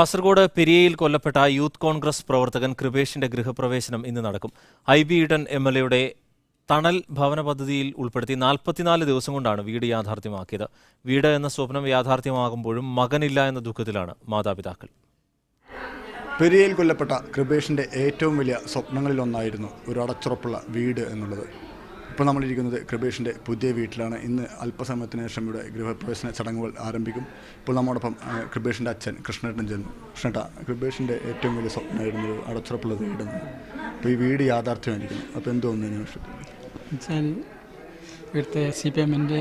കാസർഗോഡ് പെരിയയിൽ കൊല്ലപ്പെട്ട യൂത്ത് കോൺഗ്രസ് പ്രവർത്തകൻ കൃപേഷിന്റെ ഗൃഹപ്രവേശനം ഇന്ന് നടക്കും. ഐബി ഈഡൻ എംഎൽഎയുടെ തണൽ ഭവന പദ്ധതിയിൽ ഉൾപ്പെടുത്തി 44 ദിവസം കൊണ്ടാണ് വീട് യാഥാർത്ഥ്യമാക്കിയത്. വീട് എന്ന സ്വപ്നം യാഥാർത്ഥ്യമാകുമ്പോഴും മകനില്ല എന്ന ദുഃഖത്തിലാണ് മാതാപിതാക്കൾ. പെരിയയിൽ കൊല്ലപ്പെട്ട കൃപേഷിന്റെ ഏറ്റവും വലിയ സ്വപ്നങ്ങളിലൊന്നായിരുന്നു ഒരു അടച്ചുറപ്പുള്ള വീട് എന്നുള്ളത്. ഇപ്പോൾ നമ്മളിരിക്കുന്നത് കൃപേഷിൻ്റെ പുതിയ വീട്ടിലാണ്. ഇന്ന് അല്പസമയത്തിന് ശേഷം ഇവിടെ ഗൃഹപ്രവേശന ചടങ്ങുകൾ ആരംഭിക്കും. ഇപ്പോൾ നമ്മോടൊപ്പം കൃപേഷിൻ്റെ അച്ഛൻ കൃഷ്ണേട്ടൻ ചെന്നു. കൃഷ്ണേട്ട, കൃപേഷിൻ്റെ ഏറ്റവും വലിയ സ്വപ്നമായിരുന്നു ഒരു അടച്ചുറപ്പുള്ള വീടെന്ന്. അപ്പോൾ ഈ വീട് യാഥാർത്ഥ്യമായിരിക്കുന്നു. അപ്പോൾ എന്തോ ഒന്നിനു വെച്ചാൽ ഇവിടുത്തെ CPM-ൻ്റെ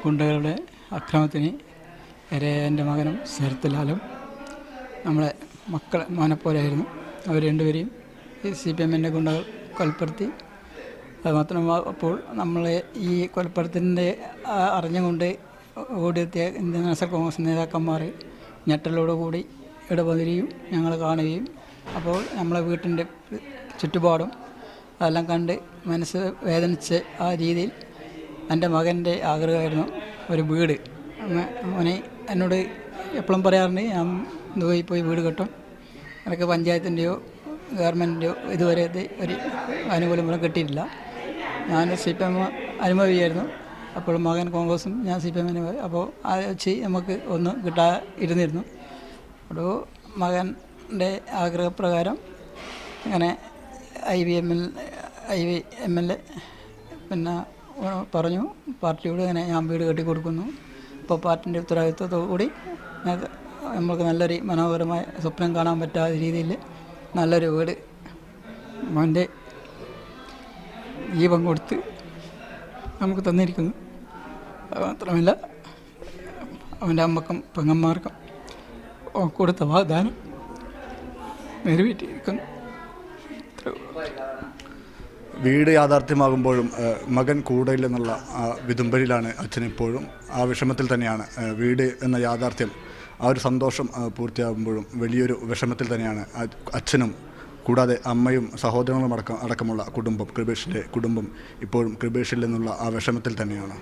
ഗുണ്ടകളുടെ അക്രമത്തിന് എൻ്റെ മകനും സരത്തിലാലും നമ്മളെ മോനെപ്പോലെയായിരുന്നു. അവർ രണ്ടുപേരെയും CPM-ൻ്റെ ഗുണ്ടകൾ കൊലപ്പെടുത്തി. അതുമാത്രമല്ല, അപ്പോൾ നമ്മളെ ഈ കൊലപ്പെടുത്തലിൻ്റെ അറിഞ്ഞുകൊണ്ട് ഓടിയെത്തിയ ഇന്ത്യൻ നാഷണൽ കോൺഗ്രസ് നേതാക്കന്മാർ ഞെട്ടലോടുകൂടി ഇവിടെ വരികയും ഞങ്ങൾ കാണുകയും അപ്പോൾ നമ്മളെ വീട്ടിൻ്റെ ചുറ്റുപാടും അതെല്ലാം കണ്ട് മനസ്സ് വേദനിച്ച് ആ രീതിയിൽ എൻ്റെ മകൻ്റെ ആഗ്രഹമായിരുന്നു ഒരു വീട്. അവനെ എന്നോട് എപ്പോഴും പറയാറുണ്ട്, ഞാൻ ദുബായിൽ പോയി വീട് കെട്ടും, എനിക്ക് പഞ്ചായത്തിൻ്റെയോ ഗവൺമെൻറ്റിൻ്റെയോ ഇതുവരെ ഒരു ആനുകൂല്യം കിട്ടിയിട്ടില്ല. ഞാൻ CPM അനുഭവിയായിരുന്നു. അപ്പോൾ മകൻ കോൺഗ്രസും ഞാൻ CPM അനുഭവി. അപ്പോൾ അത് വെച്ച് നമുക്ക് ഒന്നും ഇരുന്നിരുന്നു. അപ്പോൾ മകൻ്റെ ആഗ്രഹപ്രകാരം അങ്ങനെ IB MLA പിന്നെ പറഞ്ഞു, പാർട്ടിയോട് ഇങ്ങനെ ഞാൻ വീട് കെട്ടിക്കൊടുക്കുന്നു. അപ്പോൾ പാർട്ടിൻ്റെ ഉത്തരവാദിത്വത്തോടു കൂടി നമുക്ക് നല്ലൊരു മനോഹരമായ സ്വപ്നം കാണാൻ പറ്റാത്ത രീതിയിൽ നല്ലൊരു വീട് അവൻ്റെ ജീവൻ കൊടുത്ത് നമുക്ക് തന്നിരിക്കുന്നു. അതുമാത്രമല്ല, അവൻ്റെ അമ്മക്കും പെങ്ങന്മാർക്കും കൊടുത്ത വാഗ്ദാനം നിറവേറ്റിയിരിക്കുന്നു. വീട് യാഥാർത്ഥ്യമാകുമ്പോഴും മകൻ കൂടെയില്ലെന്നുള്ള വിതുമ്പലിലാണ് അച്ഛനിപ്പോഴും. ആ വിഷമത്തിൽ തന്നെയാണ്. വീട് എന്ന യാഥാർത്ഥ്യം, ആ ഒരു സന്തോഷം പൂർത്തിയാകുമ്പോഴും വലിയൊരു വിഷമത്തിൽ തന്നെയാണ് അച്ഛനും, കൂടാതെ അമ്മയും സഹോദരങ്ങളും അടക്കമുള്ള കുടുംബം, കൃപേഷിൻ്റെ കുടുംബം ഇപ്പോഴും കൃപേഷിൽ നിന്നുള്ള ആ വിഷമത്തിൽ തന്നെയാണ്.